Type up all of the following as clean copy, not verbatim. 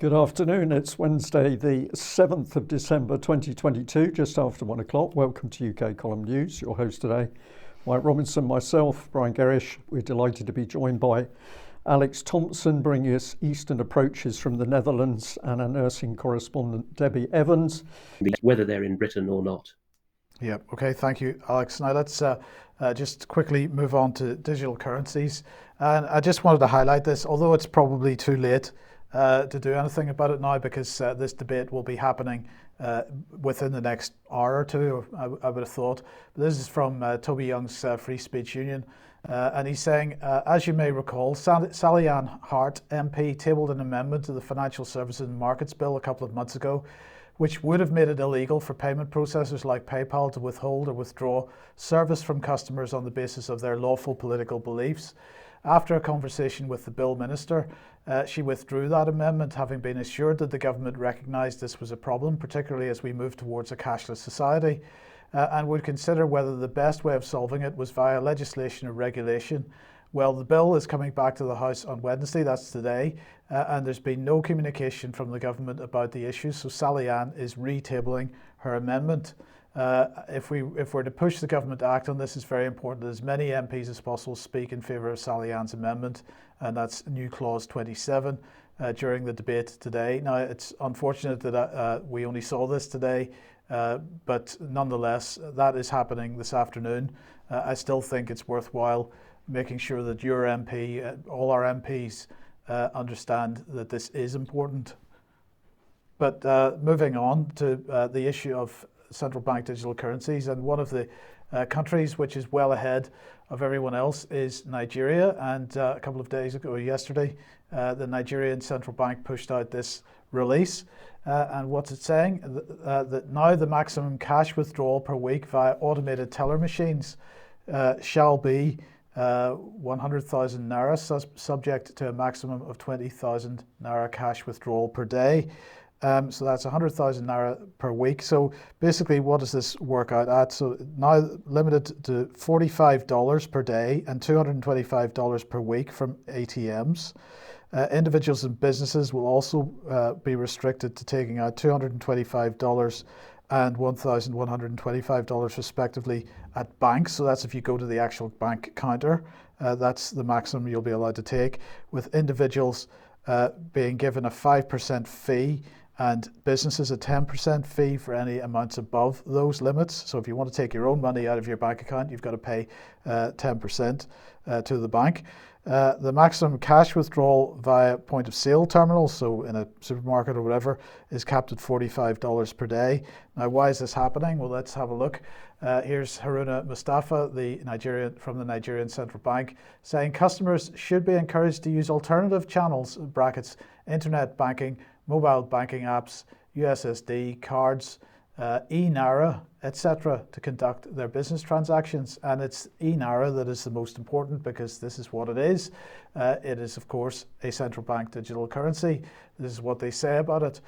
Good afternoon. It's Wednesday, the 7th of December 2022, just after 1 o'clock. Welcome to UK Column News. Your host today, Mike Robinson, myself, Brian Gerrish. We're delighted to be joined by Alex Thomson, bringing us Eastern approaches from the Netherlands, and our nursing correspondent, Debi Evans. Whether they're in Britain or not. Yeah, okay, thank you, Alex. Now let's just quickly move on to digital currencies. And I just wanted to highlight this, although it's probably too late to do anything about it now, because this debate will be happening within the next hour or two, I would have thought. But this is from Toby Young's Free Speech Union, and he's saying, as you may recall, Sally Ann Hart, MP, tabled an amendment to the Financial Services and Markets Bill a couple of months ago, which would have made it illegal for payment processors like PayPal to withhold or withdraw service from customers on the basis of their lawful political beliefs. After a conversation with the Bill Minister, she withdrew that amendment, having been assured that the government recognised this was a problem, particularly as we move towards a cashless society, and would consider whether the best way of solving it was via legislation or regulation. Well, the bill is coming back to the House on Wednesday, that's today, and there's been no communication from the government about the issue, so Sally Ann is retabling her amendment. If we're to push the government to act on this, it's very important that as many MPs as possible speak in favour of Sally Ann's amendment, and that's new clause 27 during the debate today. Now, it's unfortunate that we only saw this today, but nonetheless, that is happening this afternoon. I still think it's worthwhile making sure that your MP, all our MPs, understand that this is important. But moving on to the issue of central bank digital currencies, and one of the countries which is well ahead of everyone else is Nigeria. And a couple of days ago, yesterday, the Nigerian central bank pushed out this release. And what's it saying? That now the maximum cash withdrawal per week via automated teller machines shall be 100,000 naira, subject to a maximum of 20,000 naira cash withdrawal per day. So that's 100,000 naira per week. So basically, what does this work out at? So now limited to $45 per day and $225 per week from ATMs. Individuals and businesses will also be restricted to taking out $225 and $1,125 respectively at banks. So that's if you go to the actual bank counter. That's the maximum you'll be allowed to take, with individuals being given a 5% fee and businesses a 10% fee for any amounts above those limits. So if you want to take your own money out of your bank account, you've got to pay 10% to the bank. The maximum cash withdrawal via point of sale terminals, so in a supermarket or whatever, is capped at $45 per day. Now, why is this happening? Well, let's have a look. Here's Haruna Mustafa, from the Nigerian Central Bank, saying customers should be encouraged to use alternative channels, brackets, internet banking, mobile banking apps, USSD cards, e-Naira, etc., to conduct their business transactions. And it's e-Naira that is the most important, because this is what it is. It is, of course, a central bank digital currency. This is what they say about it.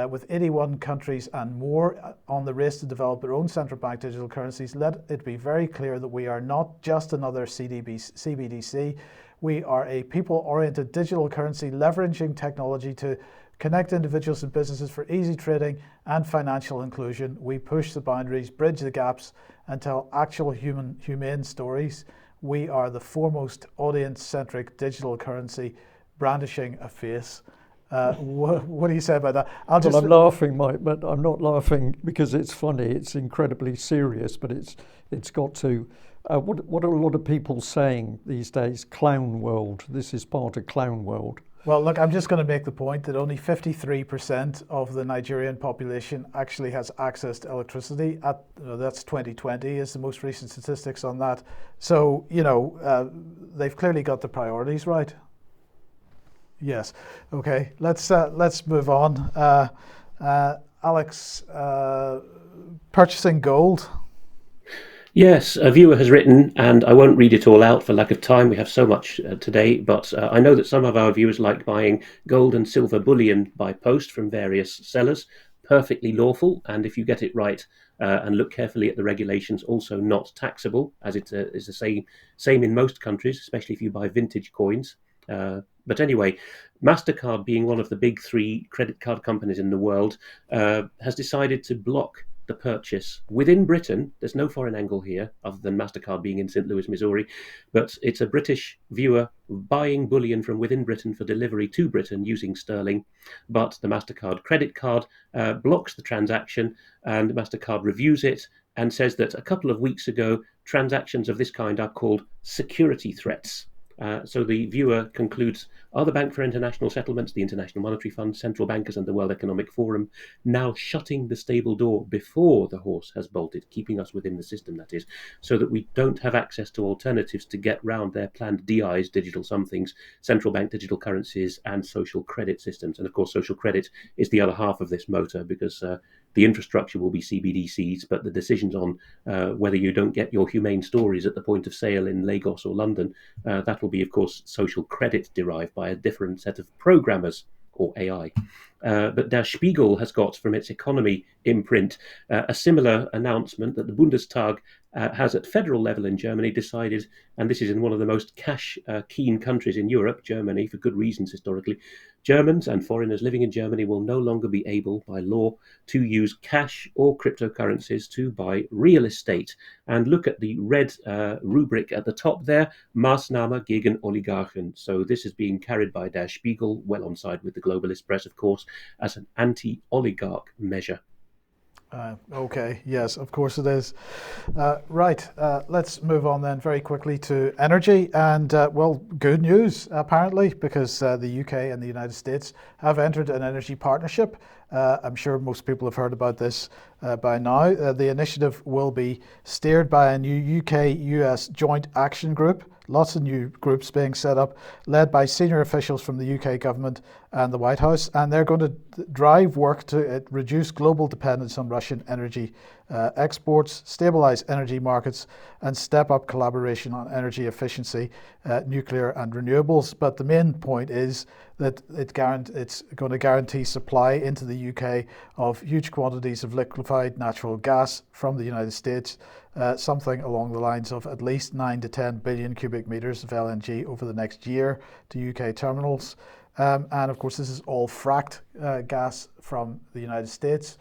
With 81 countries and more on the race to develop their own central bank digital currencies, let it be very clear that we are not just another CBDC. We are a people-oriented digital currency leveraging technology to connect individuals and businesses for easy trading and financial inclusion. We push the boundaries, bridge the gaps, and tell actual humane stories. We are the foremost audience-centric digital currency, brandishing a face. What do you say about that? I'm laughing, Mike, but I'm not laughing because it's funny. It's incredibly serious, but it's got to. What are a lot of people saying these days? Clown world. This is part of clown world. Well, look, I'm just going to make the point that only 53% of the Nigerian population actually has access to electricity. That's 2020 is the most recent statistics on that. So, they've clearly got the priorities right. Yes. Okay. Let's move on. Alex, purchasing gold. Yes, a viewer has written, and I won't read it all out for lack of time. We have so much today, but I know that some of our viewers like buying gold and silver bullion by post from various sellers. Perfectly lawful, and if you get it right and look carefully at the regulations, also not taxable, as it is the same in most countries, especially if you buy vintage coins. But anyway, MasterCard, being one of the big three credit card companies in the world, has decided to block the purchase within Britain. There's no foreign angle here other than MasterCard being in St. Louis, Missouri, but it's a British viewer buying bullion from within Britain for delivery to Britain using sterling. But the MasterCard credit card blocks the transaction, and MasterCard reviews it and says that a couple of weeks ago, transactions of this kind are called security threats. So the viewer concludes, are the Bank for International Settlements, the International Monetary Fund, central bankers and the World Economic Forum now shutting the stable door before the horse has bolted, keeping us within the system, that is, so that we don't have access to alternatives to get round their planned DIs, digital somethings, central bank digital currencies and social credit systems. And of course, social credit is the other half of this motor, because the infrastructure will be CBDCs, but the decisions on whether you don't get your humane stories at the point of sale in Lagos or London, that will be, of course, social credit derived by a different set of programmers, or AI. But Der Spiegel has got from its economy imprint a similar announcement that the Bundestag has at federal level in Germany decided, and this is in one of the most cash-keen countries in Europe, Germany, for good reasons historically, Germans and foreigners living in Germany will no longer be able, by law, to use cash or cryptocurrencies to buy real estate. And look at the red rubric at the top there, Maßnahme gegen Oligarchen. So this is being carried by Der Spiegel, well on side with the globalist press, of course, as an anti-oligarch measure. Okay, yes, of course it is. Right, let's move on then very quickly to energy. And, well, good news, apparently, because the UK and the United States have entered an energy partnership. I'm sure most people have heard about this by now. The initiative will be steered by a new UK-US joint action group. Lots of new groups being set up, led by senior officials from the UK government and the White House, and they're going to drive work to reduce global dependence on Russian energy exports, stabilize energy markets, and step up collaboration on energy efficiency, nuclear and renewables. But the main point is that it's going to guarantee supply into the UK of huge quantities of liquefied natural gas from the United States, something along the lines of at least 9 to 10 billion cubic meters of LNG over the next year to UK terminals. And of course, this is all fracked gas from the United States.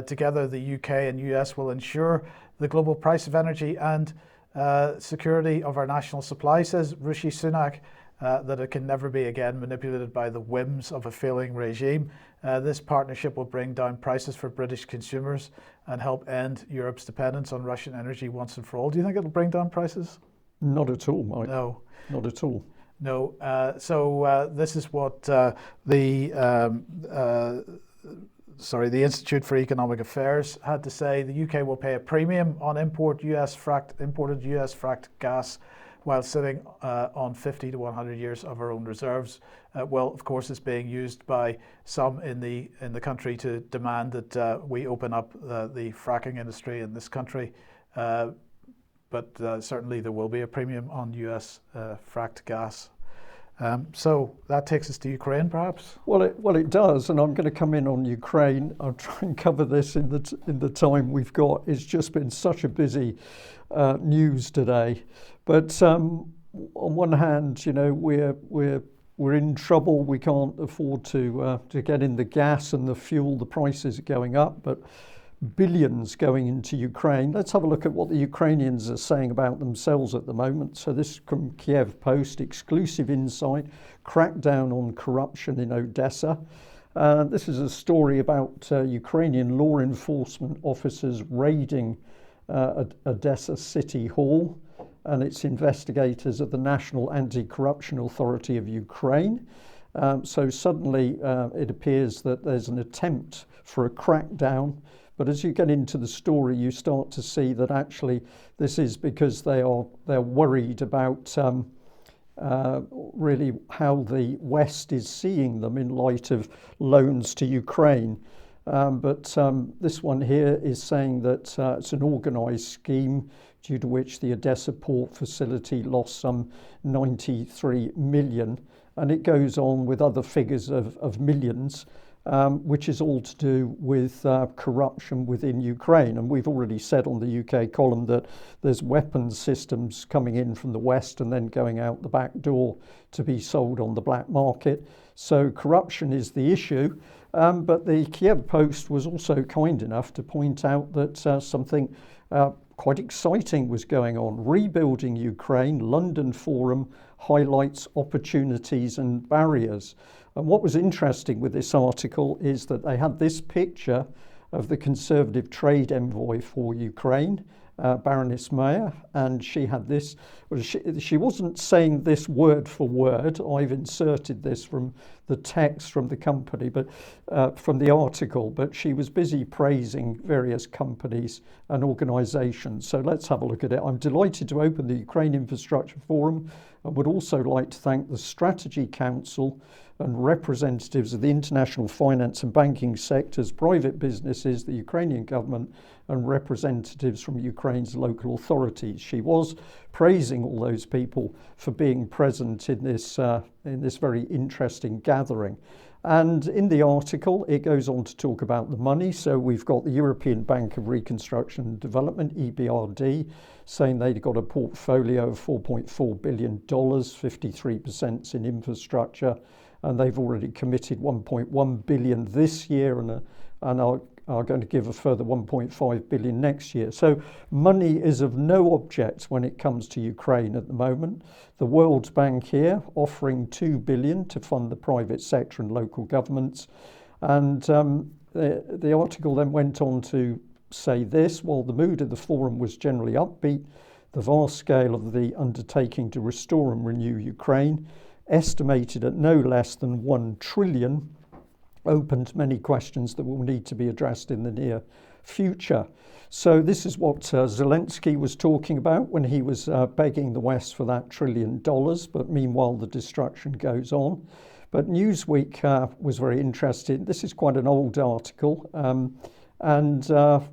Together, the UK and US will ensure the global price of energy and security of our national supply, says Rishi Sunak, that it can never be again manipulated by the whims of a failing regime. This partnership will bring down prices for British consumers and help end Europe's dependence on Russian energy once and for all. Do you think it'll bring down prices? Not at all, Mike. No. Not at all. No. So this is what the Institute for Economic Affairs had to say. The UK will pay a premium on imported US fracked gas while sitting on 50 to 100 years of our own reserves. Well, of course, it's being used by some in the country to demand that we open up the fracking industry in this country. But certainly there will be a premium on US fracked gas. So that takes us to Ukraine, perhaps. Well, it does, and I'm going to come in on Ukraine. I'll try and cover this in the time we've got. It's just been such a busy news today. But on one hand, you know, we're in trouble. We can't afford to get in the gas and the fuel. The prices are going up, but billions going into Ukraine. Let's have a look at what the Ukrainians are saying about themselves at the moment. So this from Kiev Post, exclusive insight, crackdown on corruption in Odessa. This is a story about Ukrainian law enforcement officers raiding Odessa City Hall, and its investigators of the National Anti-Corruption Authority of Ukraine. So suddenly it appears that there's an attempt for a crackdown. But as you get into the story, you start to see that actually this is because they're worried about really how the West is seeing them in light of loans to Ukraine. But this one here is saying that it's an organised scheme due to which the Odessa port facility lost some 93 million. And it goes on with other figures of millions. which is all to do with corruption within Ukraine. And we've already said on the UK column that there's weapons systems coming in from the West and then going out the back door to be sold on the black market. So corruption is the issue. But the Kiev Post was also kind enough to point out that something quite exciting was going on. Rebuilding Ukraine, London Forum highlights opportunities and barriers. And what was interesting with this article is that they had this picture of the Conservative trade envoy for Ukraine, Baroness Mayer, and she had this. Well, she wasn't saying this word for word. I've inserted this from the text from the company, but from the article. But she was busy praising various companies and organisations. So let's have a look at it. I'm delighted to open the Ukraine Infrastructure Forum, and would also like to thank the Strategy Council and representatives of the international finance and banking sectors, private businesses, the Ukrainian government, and representatives from Ukraine's local authorities. She was praising all those people for being present in this very interesting gathering. And in the article, it goes on to talk about the money. So we've got the European Bank of Reconstruction and Development, EBRD, saying they'd got a portfolio of $4.4 billion, 53% in infrastructure, and they've already committed 1.1 billion this year and are going to give a further 1.5 billion next year. So money is of no object when it comes to Ukraine at the moment. The World Bank here offering 2 billion to fund the private sector and local governments. And the article then went on to say this: while the mood of the forum was generally upbeat, the vast scale of the undertaking to restore and renew Ukraine, estimated at no less than 1 trillion, opened many questions that will need to be addressed in the near future. So this is what Zelensky was talking about when he was begging the West for that $1 trillion, but meanwhile the destruction goes on. But Newsweek was very interested. This is quite an old article. And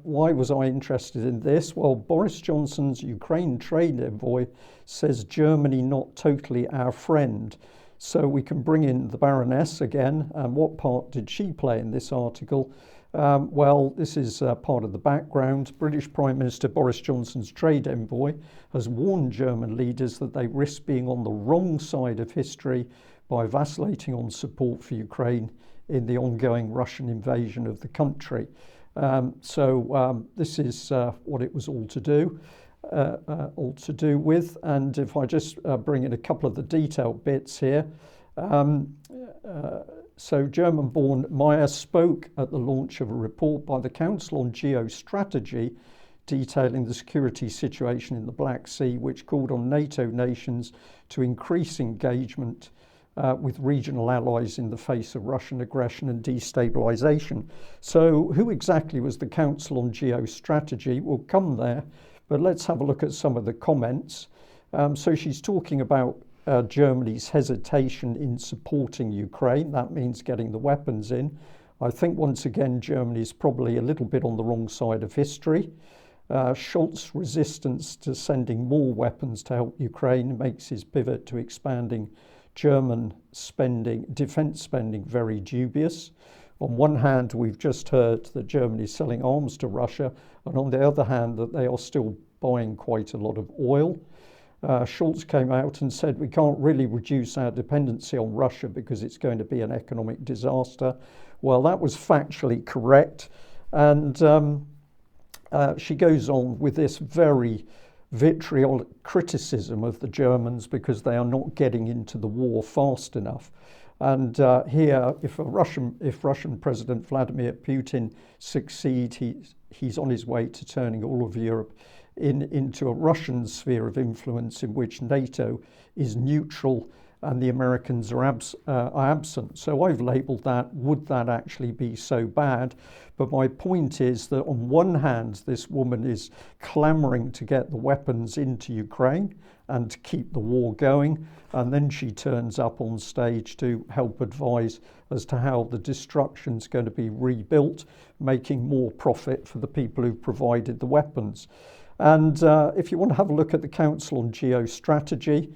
why was I interested in this? Well, Boris Johnson's Ukraine trade envoy says Germany not totally our friend. So we can bring in the Baroness again. And what part did she play in this article? Well, this is part of the background. British Prime Minister Boris Johnson's trade envoy has warned German leaders that they risk being on the wrong side of history by vacillating on support for Ukraine in the ongoing Russian invasion of the country. This is what it was all to do with. And if I just bring in a couple of the detailed bits here. So German-born Meyer spoke at the launch of a report by the Council on Geostrategy detailing the security situation in the Black Sea, which called on NATO nations to increase engagement with regional allies in the face of Russian aggression and destabilisation. So who exactly was the Council on Geostrategy? We'll come there, but let's have a look at some of the comments. So she's talking about Germany's hesitation in supporting Ukraine. That means getting the weapons in. I think once again Germany is probably a little bit on the wrong side of history. Scholz's resistance to sending more weapons to help Ukraine makes his pivot to expanding German defence spending very dubious. On one hand, we've just heard that Germany is selling arms to Russia, and on the other hand, that they are still buying quite a lot of oil. Scholz came out and said we can't really reduce our dependency on Russia because it's going to be an economic disaster. Well, that was factually correct. And she goes on with this very vitriolic criticism of the Germans because they are not getting into the war fast enough. And here, if Russian President Vladimir Putin succeeds, he's on his way to turning all of Europe into a Russian sphere of influence in which NATO is neutral and the Americans are absent. So I've labelled that, would that actually be so bad? But my point is that on one hand, this woman is clamouring to get the weapons into Ukraine and to keep the war going. And then she turns up on stage to help advise as to how the destruction's going to be rebuilt, making more profit for the people who provided the weapons. And if you want to have a look at the Council on Geostrategy,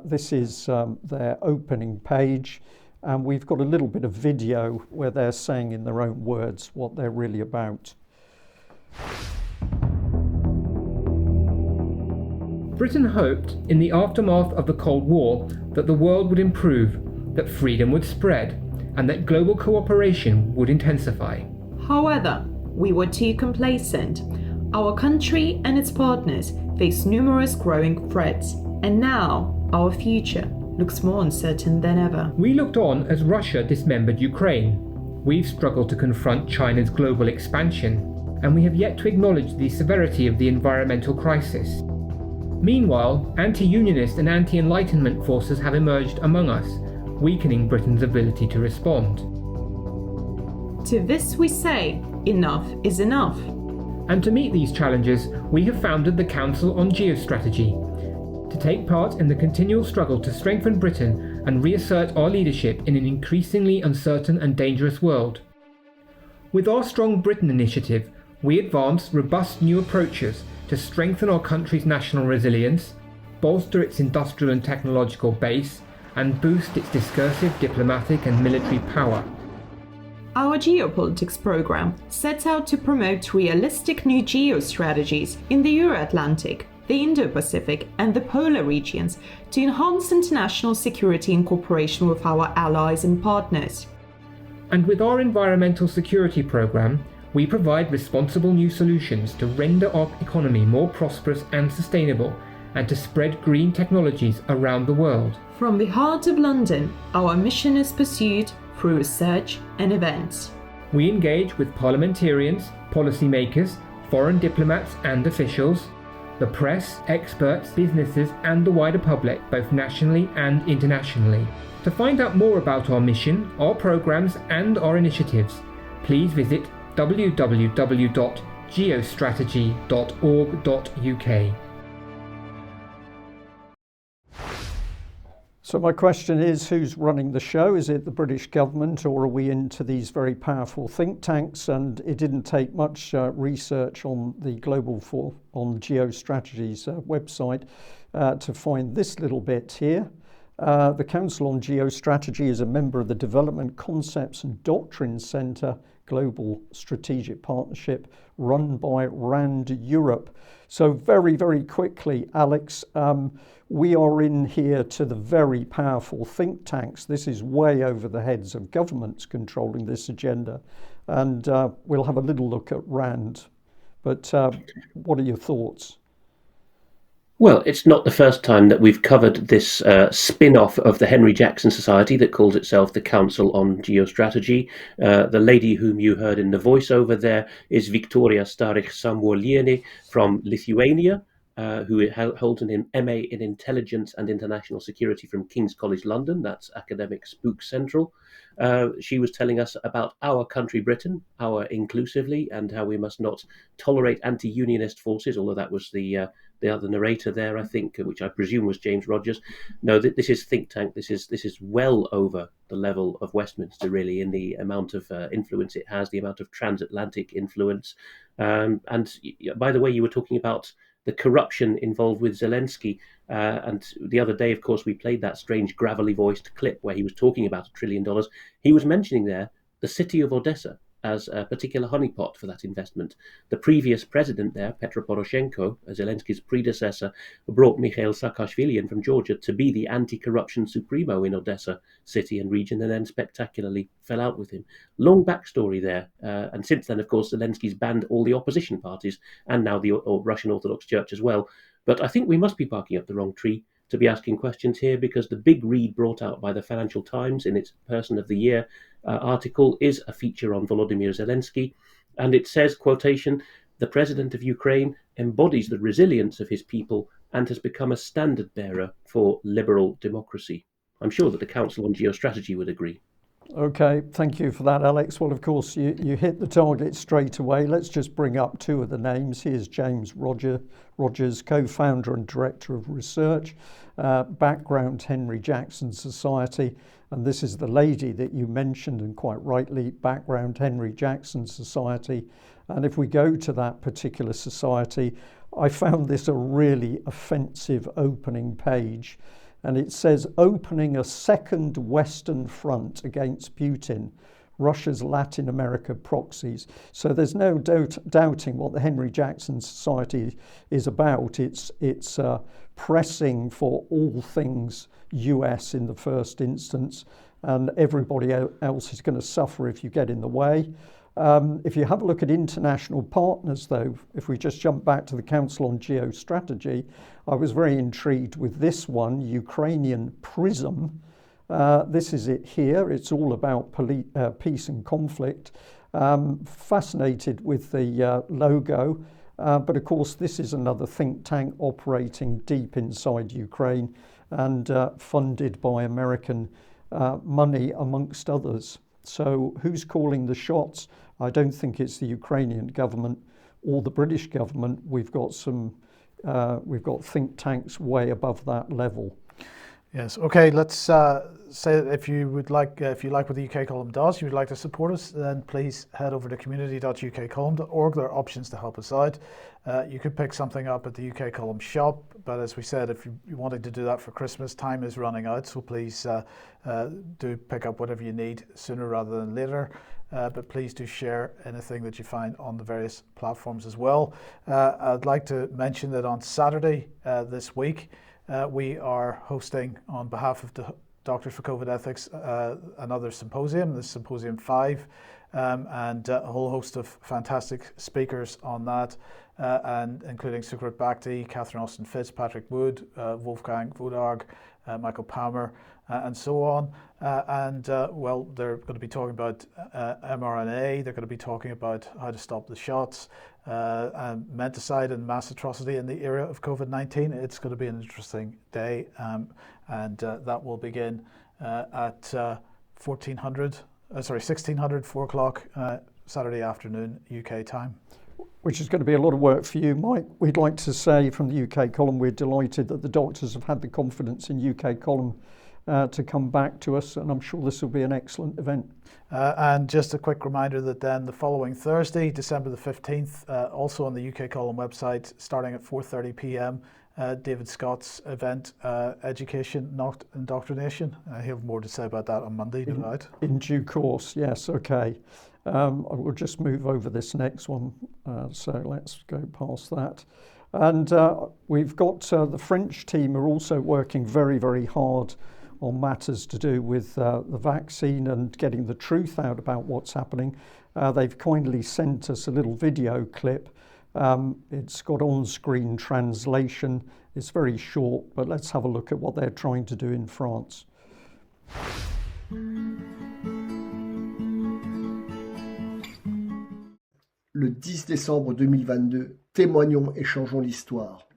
this is their opening page. And we've got a little bit of video where they're saying in their own words what they're really about. Britain hoped, in the aftermath of the Cold War, that the world would improve, that freedom would spread, and that global cooperation would intensify. However, we were too complacent. Our country and its partners face numerous growing threats, and now our future looks more uncertain than ever. We looked on as Russia dismembered Ukraine. We've struggled to confront China's global expansion, and we have yet to acknowledge the severity of the environmental crisis. Meanwhile, anti-unionist and anti-enlightenment forces have emerged among us, weakening Britain's ability to respond. To this we say, enough is enough. And to meet these challenges, we have founded the Council on Geostrategy, to take part in the continual struggle to strengthen Britain and reassert our leadership in an increasingly uncertain and dangerous world. With our Strong Britain initiative, we advance robust new approaches to strengthen our country's national resilience, bolster its industrial and technological base, and boost its discursive diplomatic and military power. Our geopolitics program sets out to promote realistic new geostrategies in the Euro-Atlantic, the Indo-Pacific and the polar regions to enhance international security in cooperation with our allies and partners. And with our environmental security program, we provide responsible new solutions to render our economy more prosperous and sustainable, and to spread green technologies around the world. From the heart of London, our mission is pursued through research and events. We engage with parliamentarians, policymakers, foreign diplomats and officials, the press, experts, businesses and the wider public, both nationally and internationally. To find out more about our mission, our programs and our initiatives, please visit www.geostrategy.org.uk. So my question is, who's running the show? Is it the British government, or are we into these very powerful think tanks? And it didn't take much research on the on Geostrategy's website to find this little bit here. The Council on Geostrategy is a member of the Development Concepts and Doctrines Centre Global Strategic Partnership run by RAND Europe. So very, very quickly, Alex, we are in here to the very powerful think tanks. This is way over the heads of governments controlling this agenda. And we'll have a little look at RAND. But what are your thoughts? Well, it's not the first time that we've covered this spin-off of the Henry Jackson Society that calls itself the Council on Geostrategy. The lady whom you heard in the voiceover there is Victoria Starich-Samuoliene from Lithuania, who holds an MA in Intelligence and International Security from King's College London. That's academic spook central. She was telling us about our country, Britain, our inclusively, and how we must not tolerate anti-unionist forces, although that was the other narrator there, I think, which I presume was James Rogers. No, this is think tank. This is well over the level of Westminster, really, in the amount of influence it has, the amount of transatlantic influence. And by the way, you were talking about the corruption involved with Zelensky. And the other day, of course, we played that strange gravelly voiced clip where he was talking about $1 trillion. He was mentioning there the city of Odessa as a particular honeypot for that investment. The previous president there, Petro Poroshenko, Zelensky's predecessor, brought Mikhail Saakashvili in from Georgia to be the anti-corruption supremo in Odessa city and region, and then spectacularly fell out with him. Long backstory there. And since then, of course, Zelensky's banned all the opposition parties and now the Russian Orthodox Church as well. But I think we must be barking up the wrong tree to be asking questions here, because the big read brought out by the Financial Times in its Person of the Year article is a feature on Volodymyr Zelensky, and it says, quotation, "The president of Ukraine embodies the resilience of his people and has become a standard bearer for liberal democracy." I'm sure that the Council on Geostrategy would agree. Okay, thank you for that, Alex. Well, of course, you hit the target straight away. Let's just bring up two of the names. Here's James Rogers, co-founder and director of research, background Henry Jackson Society. And this is the lady that you mentioned, and quite rightly, background Henry Jackson Society. And if we go to that particular society, I found this a really offensive opening page. and it says opening a second Western front against Putin, Russia's Latin America proxies. So there's no doubting what the Henry Jackson Society is about. It's pressing for all things US in the first instance, and everybody else is going to suffer if you get in the way. If you have a look at international partners, though, if we just jump back to the Council on Geostrategy, I was very intrigued with this one, Ukrainian PRISM. This is it here. It's all about peace and conflict. Fascinated with the logo. But of course, this is another think tank operating deep inside Ukraine and funded by American money, amongst others. So who's calling the shots? I don't think it's the Ukrainian government or the British government. We've got think tanks way above that level. Yes. Okay. Let's say if you like what the UK Column does, you would like to support us, then please head over to community.ukcolumn.org. There are options to help us out. You could pick something up at the UK Column shop, but as we said, if you wanted to do that for Christmas, time is running out. So please do pick up whatever you need sooner rather than later. But please do share anything that you find on the various platforms as well. I'd like to mention that on Saturday this week, we are hosting, on behalf of the Doctors for COVID Ethics, another symposium, this Symposium 5, and a whole host of fantastic speakers on that, and including Sucrit Bhakti, Catherine Austin-Fitz, Patrick Wood, Wolfgang Wodarg, Michael Palmer, and so on. Well, they're going to be talking about mRNA, they're going to be talking about how to stop the shots, and menticide and mass atrocity in the era of COVID-19. It's going to be an interesting day, and that will begin at 1600, 4 o'clock Saturday afternoon UK time. Which is going to be a lot of work for you, Mike. We'd like to say from the UK Column, we're delighted that the doctors have had the confidence in UK Column to come back to us, and I'm sure this will be an excellent event. And just a quick reminder that then the following Thursday, December the 15th, also on the UK Column website, starting at 4:30 p.m, David Scott's event, Education, Not Indoctrination. He'll have more to say about that on Monday, no doubt. In due course, yes, okay. I will just move over this next one, so let's go past that. And we've got the French team are also working very, very hard on matters to do with the vaccine and getting the truth out about what's happening. They've kindly sent us a little video clip. It's got on-screen translation. It's very short, but let's have a look at what they're trying to do in France. Le 10 décembre 2022, témoignons et changeons l'histoire.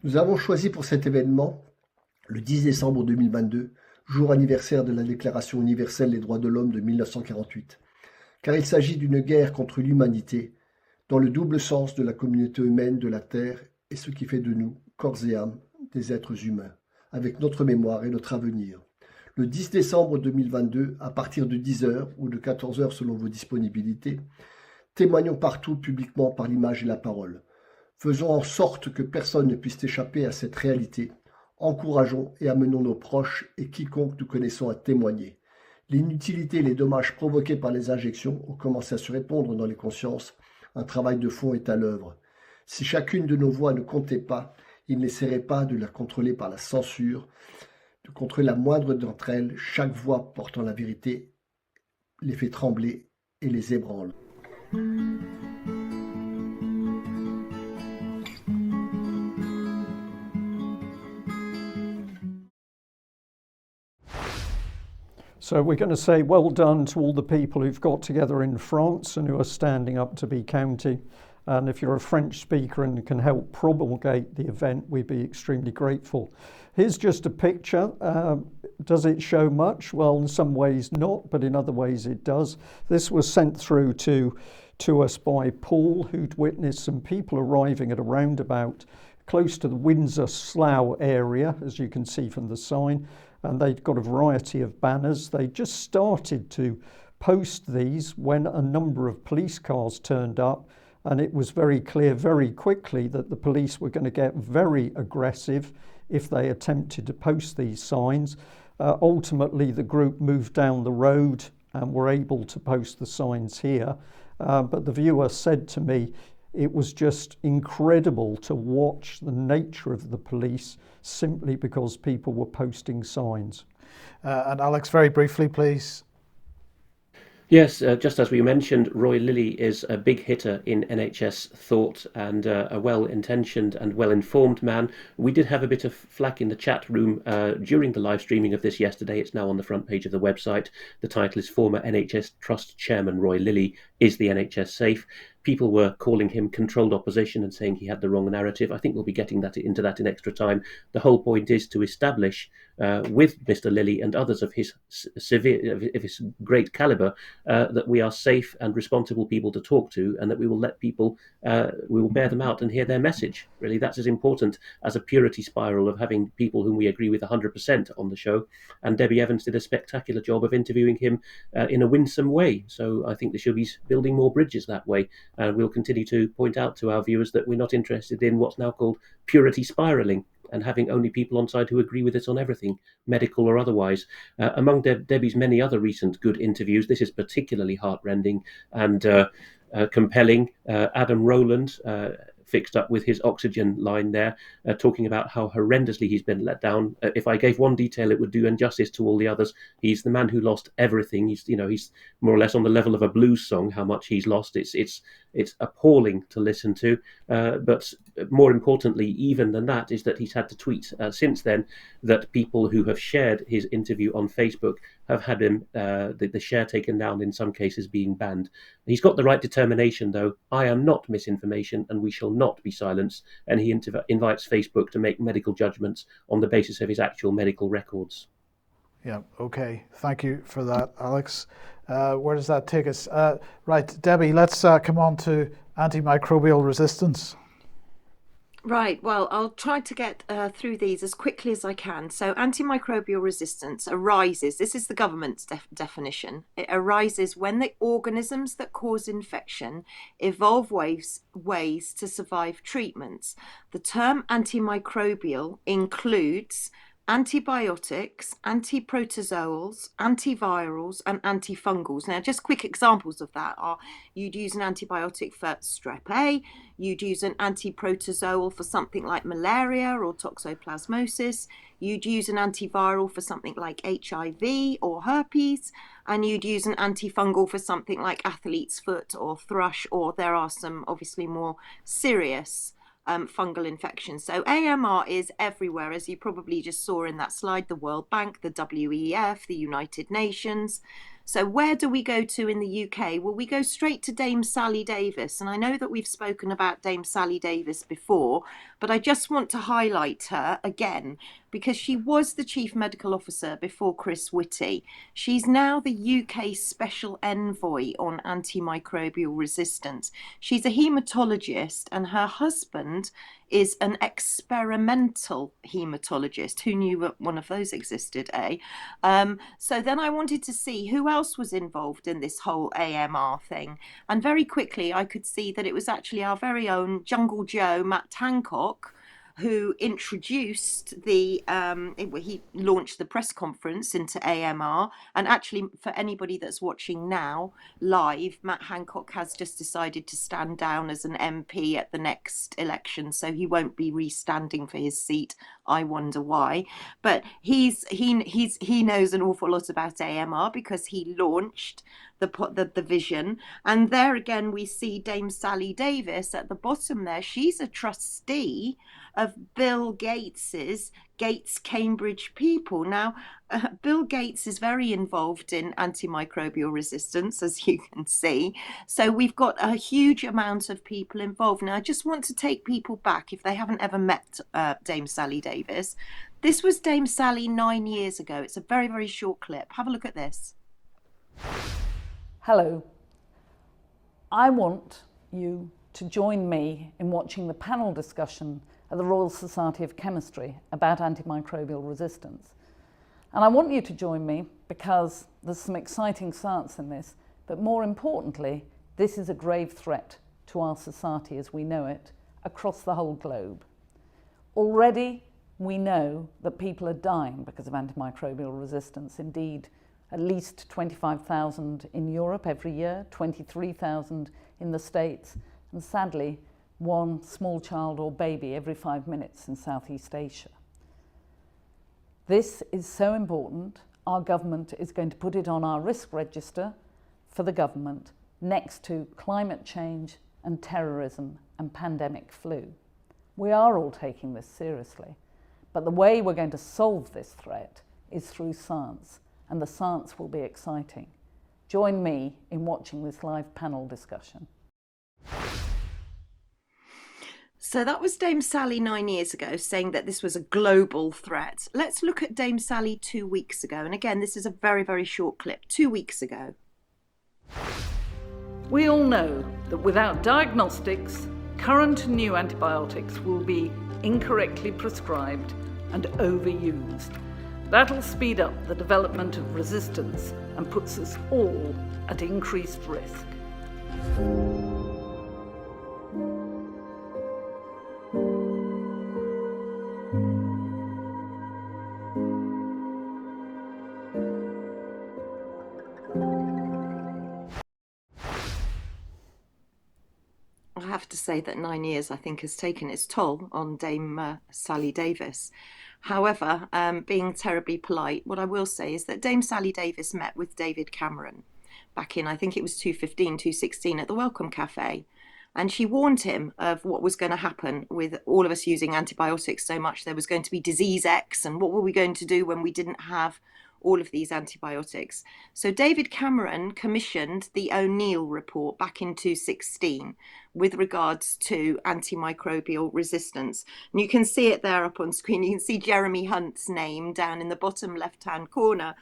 Nous avons choisi pour cet événement le 10 décembre 2022, jour anniversaire de la Déclaration universelle des droits de l'homme de 1948, car il s'agit d'une guerre contre l'humanité, dans le double sens de la communauté humaine de la Terre et ce qui fait de nous, corps et âme, des êtres humains, avec notre mémoire et notre avenir. Le 10 décembre 2022, à partir de 10h ou de 14h selon vos disponibilités, témoignons partout publiquement par l'image et la parole. Faisons en sorte que personne ne puisse échapper à cette réalité. Encourageons et amenons nos proches et quiconque nous connaissons à témoigner. L'inutilité et les dommages provoqués par les injections ont commencé à se répandre dans les consciences. Un travail de fond est à l'œuvre. Si chacune de nos voix ne comptait pas, il n'essaierait pas de la contrôler par la censure, de contrôler la moindre d'entre elles. Chaque voix portant la vérité les fait trembler et les ébranle. So we're going to say well done to all the people who've got together in France and who are standing up to be counted. And if you're a French speaker and can help promulgate the event, we'd be extremely grateful. Here's just a picture. Does it show much? Well, in some ways not, but in other ways it does. This was sent through to us by Paul, who'd witnessed some people arriving at a roundabout close to the Windsor Slough area, as you can see from the sign. And they'd got a variety of banners. They just started to post these when a number of police cars turned up And it was very clear very quickly that the police were going to get very aggressive if they attempted to post these signs. Ultimately, the group moved down the road and were able to post the signs here. But the viewer said to me, it was just incredible to watch the nature of the police simply because people were posting signs. And Alex, very briefly, please. Yes, just as we mentioned, Roy Lilly is a big hitter in NHS thought and a well-intentioned and well-informed man. We did have a bit of flack in the chat room during the live streaming of this yesterday. It's now on the front page of the website. The title is Former NHS Trust Chairman Roy Lilly, Is the NHS Safe? People were calling him controlled opposition and saying he had the wrong narrative. I think we'll be getting into that in extra time. The whole point is to establish with Mr. Lilly and others of his great calibre that we are safe and responsible people to talk to, and that we will let people, we will bear them out and hear their message. Really, that's as important as a purity spiral of having people whom we agree with 100% on the show. And Debbie Evans did a spectacular job of interviewing him in a winsome way. So I think they should be building more bridges that way. We'll continue to point out to our viewers that we're not interested in what's now called purity spiraling and having only people on side who agree with us on everything, medical or otherwise. Among Debbie's many other recent good interviews, this is particularly heartrending and compelling. Adam Rowland fixed up with his oxygen line there, talking about how horrendously he's been let down. If I gave one detail, it would do injustice to all the others. He's the man who lost everything. He's more or less on the level of a blues song, how much he's lost. It's appalling to listen to. But more importantly, even than that, is that he's had to tweet since then that people who have shared his interview on Facebook have had him the share taken down, in some cases being banned. He's got the right determination, though. I am not misinformation, and we shall not be silenced. And he invites Facebook to make medical judgments on the basis of his actual medical records. Yeah, okay. Thank you for that, Alex. Where does that take us? Right, Debbie, let's come on to antimicrobial resistance. Right, well, I'll try to get through these as quickly as I can. So antimicrobial resistance arises, this is the government's definition, it arises when the organisms that cause infection evolve ways to survive treatments. The term antimicrobial includes antibiotics, antiprotozoals, antivirals, and antifungals. Now, just quick examples of that are you'd use an antibiotic for strep A, you'd use an antiprotozoal for something like malaria or toxoplasmosis, you'd use an antiviral for something like HIV or herpes, and you'd use an antifungal for something like athlete's foot or thrush, or there are some obviously more serious fungal infections. So AMR is everywhere, as you probably just saw in that slide, the World Bank, the WEF, the United Nations. So where do we go to in the UK? Well, we go straight to Dame Sally Davis. And I know that we've spoken about Dame Sally Davis before, but I just want to highlight her again because she was the Chief Medical Officer before Chris Whitty. She's now the UK Special Envoy on antimicrobial resistance. She's a haematologist, and her husband is an experimental haematologist. Who knew that one of those existed, eh? So then I wanted to see who else was involved in this whole AMR thing. And very quickly I could see that it was actually our very own Jungle Joe, Matt Hancock, who introduced he launched the press conference into AMR. And actually, for anybody that's watching now live, Matt Hancock has just decided to stand down as an MP at the next election, so he won't be re-standing for his seat. I wonder why, but he knows an awful lot about AMR because he launched the vision. And there again we see Dame Sally Davis at the bottom there. She's a trustee of Bill Gates's Gates Cambridge People. Now, Bill Gates is very involved in antimicrobial resistance, as you can see. So we've got a huge amount of people involved. Now, I just want to take people back, if they haven't ever met Dame Sally Davis. This was Dame Sally 9 years ago. It's a very, very short clip. Have a look at this. Hello. I want you to join me in watching the panel discussion at the Royal Society of Chemistry about antimicrobial resistance. And I want you to join me because there's some exciting science in this, but more importantly, this is a grave threat to our society as we know it across the whole globe. Already, we know that people are dying because of antimicrobial resistance. Indeed, at least 25,000 in Europe every year, 23,000 in the States, and sadly, one small child or baby every 5 minutes in Southeast Asia. This is so important, our government is going to put it on our risk register for the government next to climate change and terrorism and pandemic flu. We are all taking this seriously, but the way we're going to solve this threat is through science, and the science will be exciting. Join me in watching this live panel discussion. So that was Dame Sally 9 years ago saying that this was a global threat. Let's look at Dame Sally 2 weeks ago. And again, this is a very, very short clip. 2 weeks ago. We all know that without diagnostics, current and new antibiotics will be incorrectly prescribed and overused. That'll speed up the development of resistance and puts us all at increased risk. I have to say that 9 years, I think, has taken its toll on Dame Sally Davis. However, being terribly polite, what I will say is that Dame Sally Davis met with David Cameron back in, I think it was 2016 at the Wellcome Cafe. And she warned him of what was going to happen with all of us using antibiotics so much. There was going to be disease X, and what were we going to do when we didn't have all of these antibiotics? So David Cameron commissioned the O'Neill report back in 2016 with regards to antimicrobial resistance. And you can see it there up on screen. You can see Jeremy Hunt's name down in the bottom left-hand corner.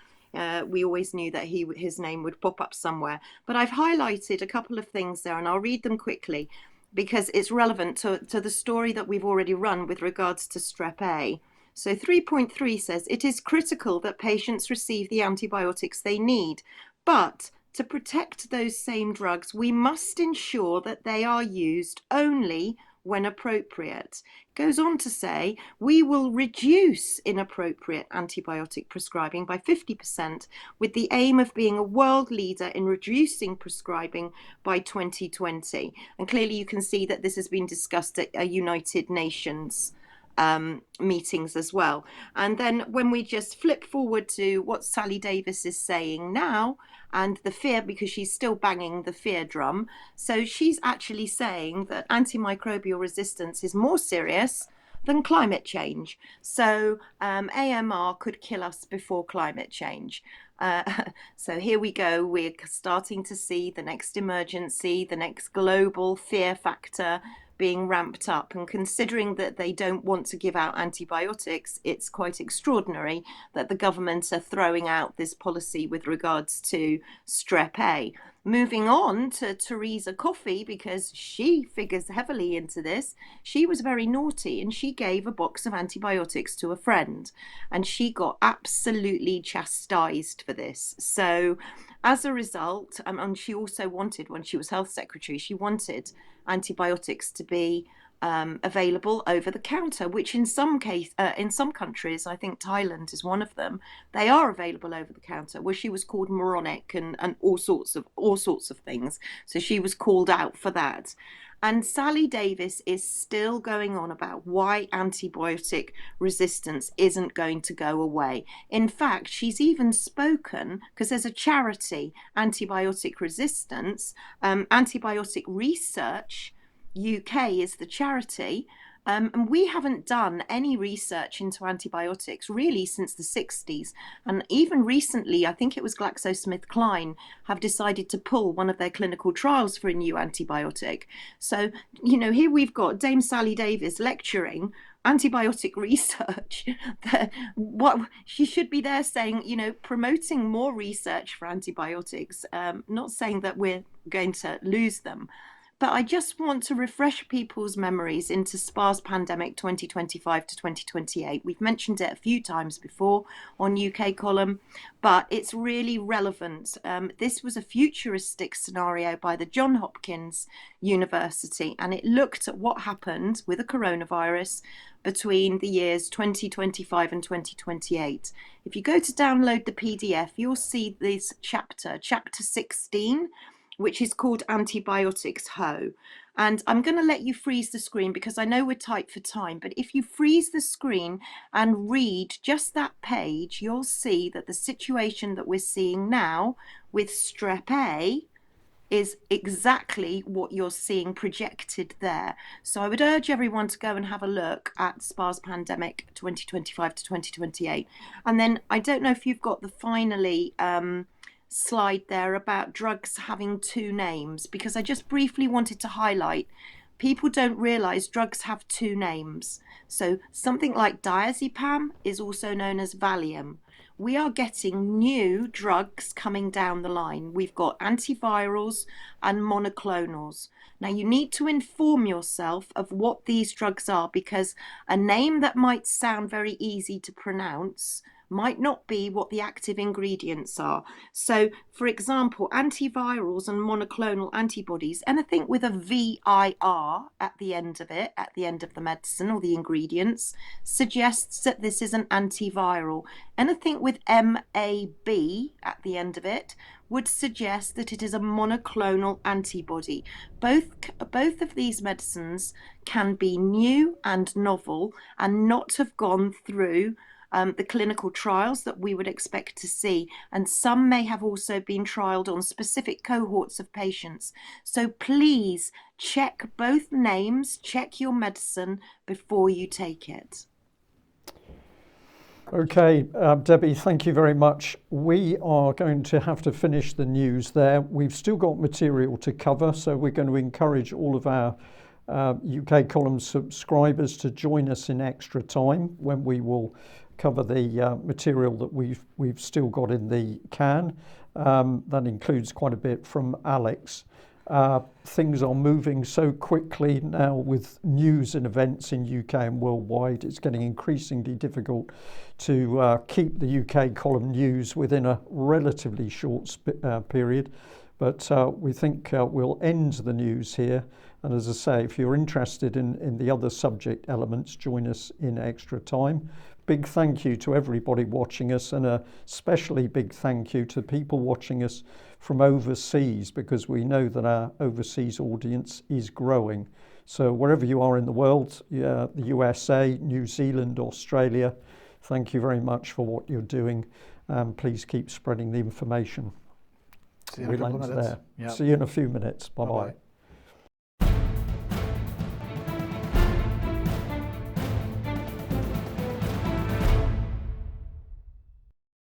We always knew that his name would pop up somewhere. But I've highlighted a couple of things there, and I'll read them quickly because it's relevant to the story that we've already run with regards to Strep A. So 3.3 says, it is critical that patients receive the antibiotics they need, but to protect those same drugs, we must ensure that they are used only when appropriate. It goes on to say, we will reduce inappropriate antibiotic prescribing by 50% with the aim of being a world leader in reducing prescribing by 2020. And clearly you can see that this has been discussed at a United Nations meetings as well. And then when we just flip forward to what Sally Davis is saying now, and the fear, because she's still banging the fear drum, so she's actually saying that antimicrobial resistance is more serious than climate change. So AMR could kill us before climate change. So here we go, we're starting to see the next emergency, the next global fear factor being ramped up, and considering that they don't want to give out antibiotics, it's quite extraordinary that the government are throwing out this policy with regards to Strep A. Moving on to Theresa Coffey, because she figures heavily into this, she was very naughty and she gave a box of antibiotics to a friend and she got absolutely chastised for this. So as a result, and she also wanted, when she was health secretary, she wanted antibiotics to be available over the counter, which in some countries, I think Thailand is one of them, they are available over the counter, where she was called moronic and all sorts of things. So she was called out for that. And Sally Davis is still going on about why antibiotic resistance isn't going to go away. In fact, she's even spoken, because there's a charity, Antibiotic Resistance, Antibiotic Research UK is the charity, and we haven't done any research into antibiotics really since the 60s. And even recently, I think it was GlaxoSmithKline have decided to pull one of their clinical trials for a new antibiotic. So, you know, here we've got Dame Sally Davis lecturing antibiotic research. What she should be there saying, you know, promoting more research for antibiotics, not saying that we're going to lose them. But I just want to refresh people's memories into SPA's pandemic 2025 to 2028. We've mentioned it a few times before on UK Column, but it's really relevant. This was a futuristic scenario by the Johns Hopkins University, and it looked at what happened with a coronavirus between the years 2025 and 2028. If you go to download the PDF, you'll see this chapter 16, which is called Antibiotics Ho. And I'm going to let you freeze the screen because I know we're tight for time, but if you freeze the screen and read just that page, you'll see that the situation that we're seeing now with strep A is exactly what you're seeing projected there. So I would urge everyone to go and have a look at SPA's pandemic 2025 to 2028. And then I don't know if you've got the finally slide there about drugs having two names, because I just briefly wanted to highlight people don't realize drugs have two names. So something like diazepam is also known as Valium. We are getting new drugs coming down the line. We've got antivirals and monoclonals. Now you need to inform yourself of what these drugs are, because a name that might sound very easy to pronounce might not be what the active ingredients are. So, for example, antivirals and monoclonal antibodies, anything with a VIR at the end of it, at the end of the medicine or the ingredients, suggests that this is an antiviral. Anything with MAB at the end of it would suggest that it is a monoclonal antibody. Both of these medicines can be new and novel and not have gone through the clinical trials that we would expect to see, and some may have also been trialed on specific cohorts of patients. So please check both names, check your medicine before you take it. Okay, Debbie, thank you very much. We are going to have to finish the news there. We've still got material to cover, so we're going to encourage all of our UK Column subscribers to join us in extra time when we will cover the material that we've still got in the can. That includes quite a bit from Alex. Things are moving so quickly now with news and events in UK and worldwide. It's getting increasingly difficult to keep the UK Column news within a relatively short period. But we think we'll end the news here. And as I say, if you're interested in the other subject elements, join us in extra time. Big thank you to everybody watching us, and a especially big thank you to people watching us from overseas, because we know that our overseas audience is growing. So wherever you are in the world, the USA, New Zealand, Australia, thank you very much for what you're doing. Please keep spreading the information. See you in a couple of minutes. See you in a few minutes. Bye-bye.